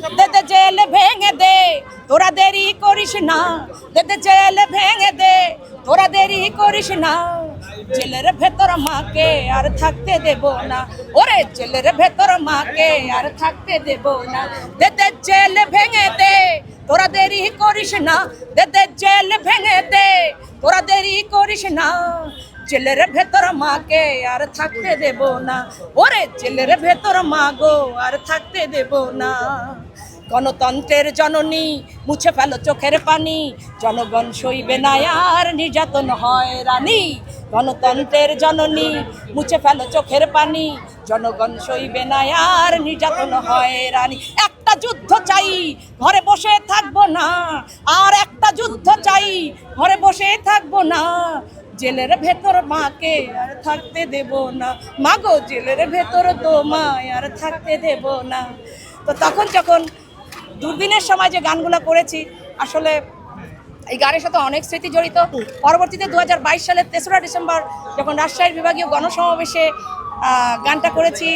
দে দে jail ভেঙে দে, তোরা দেরি করিস না, দে দে জেল ভেঙে দে, তোরা দেরি করিস না। জেলের ভেতর মাকে আর থাকতে দেব না, ওরে জেলের ভেতর মাকে আর থাকতে দেব না। দে দে জেল ভেঙে দে, তোরা দেরি করিস না, দে দে জেল ভেঙে দে, তোরা দেরি করিস না। জেলের ভেতর মাকে আর থাকতে দেব না, ওরে জেলের ভেতর মা গো আর থাকতে দেব না। গণতন্ত্রের জননী মুছে ফেলো চোখের পানি, জনগণ সইবে না আর নির্যাতন হয় রানী। গণতন্ত্রের জননী মুছে ফেলো চোখের পানি, জনগণ সইবে না আর নির্যাতন হয় রানী। একটা যুদ্ধ চাই, ঘরে বসে থাকবো না, আর একটা যুদ্ধ চাই, ঘরে বসে থাকবো না। জেলের ভেতর মাকে আর থাকতে দেব না, মাগো জেলের ভেতর তো মা আর থাকতে দেব না। তো তখন যখন দুর্দিনের সময় যে গানগুলো করেছি, আসলে এই গানের সাথে অনেক স্মৃতি জড়িত। পরবর্তীতে 2022 সালের 3রা ডিসেম্বর যখন রাজশাহীর বিভাগীয় গণসমাবেশে গানটা করেছি,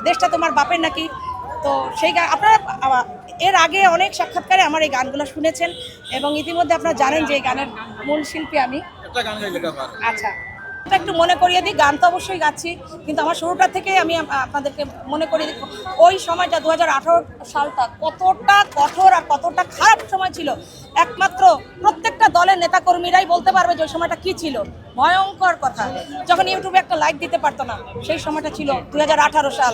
দেশটা তোমার বাপের নাকি। তো সেই গান আপনারা এর আগে অনেক সাক্ষাৎকারে আমার এই গানগুলো শুনেছেন এবং ইতিমধ্যে আপনারা জানেন যে এই গানের মূল শিল্পী আমি। আচ্ছা, একটু মনে করিয়ে দিই, গান তো অবশ্যই গাচ্ছি, কিন্তু আমার শুরুটা থেকে আমি আপনাদেরকে মনে করিয়ে দিই ওই সময়টা 2018 সালটা কতটা কঠোর আর কতটা খারাপ সময় ছিল। একমাত্র প্রত্যেকটা দলের নেতাকর্মীরাই বলতে পারবে যে ওই সময়টা কি ছিল, ভয়ঙ্কর কথা। যখন ইউটিউবে একটা লাইক দিতে পারতো না, সেই সময়টা ছিল 2018 সাল,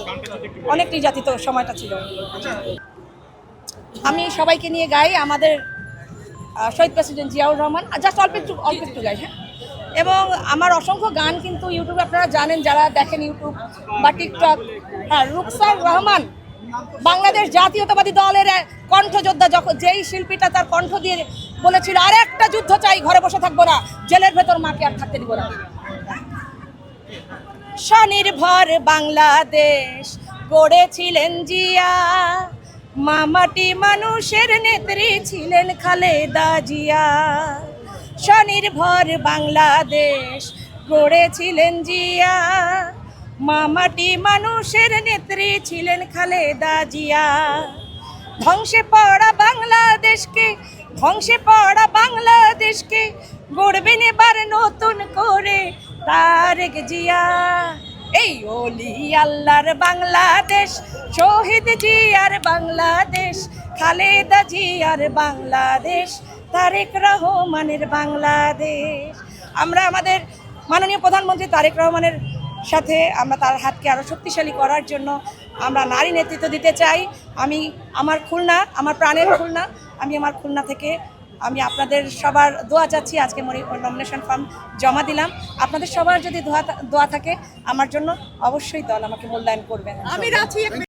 অনেক নির্যাতিত সময়টা ছিল। আমি সবাইকে নিয়ে গাই আমাদের শহীদ প্রেসিডেন্ট জিয়াউর রহমান, জাস্ট অল্প একটু গাই। হ্যাঁ, এবং আমার অসংখ্য গান কিন্তু ইউটিউবে আপনারা জানেন, যারা দেখেন ইউটিউব বা টিকটক। হ্যাঁ, রুকসার রহমান বাংলাদেশ জাতীয়তাবাদী দলের কণ্ঠযোদ্ধা, যখন যেই শিল্পীটা তার কণ্ঠ দিয়ে বলেছিল আর একটা যুদ্ধ চাই, ঘরে বসে থাকবো না, জেলের ভেতর মাকে আর থাকতে দিব না। স্বনির্ভর বাংলাদেশ গড়েছিলেন জিয়া, মামাটি মানুষের নেত্রী ছিলেন খালেদা জিয়া। স্বনির্ভর বাংলাদেশ গড়েছিলেন জিয়া, মামাটি মানুষের নেত্রী ছিলেন খালেদা জিয়া। ধ্বংসে পড়া বাংলাদেশকে, ধ্বংসে পড়া বাংলাদেশকে গড়বেন এবার নতুন করে তারেক জিয়া। এই ওলি আল্লাহর বাংলাদেশ, শহীদ জিয়ার বাংলাদেশ, খালেদা জিয়ার বাংলাদেশ, তারেক রহমানের বাংলাদেশ। আমরা আমাদের মাননীয় প্রধানমন্ত্রী তারেক রহমানের সাথে আমরা তার হাতকে আরও শক্তিশালী করার জন্য আমরা নারী নেতৃত্ব দিতে চাই। আমি আমার খুলনা, আমার প্রাণের খুলনা, আমি আমার খুলনা থেকে আমি আপনাদের সবার দোয়া চাচ্ছি। আজকে নমিনেশন ফর্ম জমা দিলাম, আপনাদের সবার যদি দোয়া থাকে আমার জন্য, অবশ্যই দল আমাকে মূল্যায়ন করবেন। আমি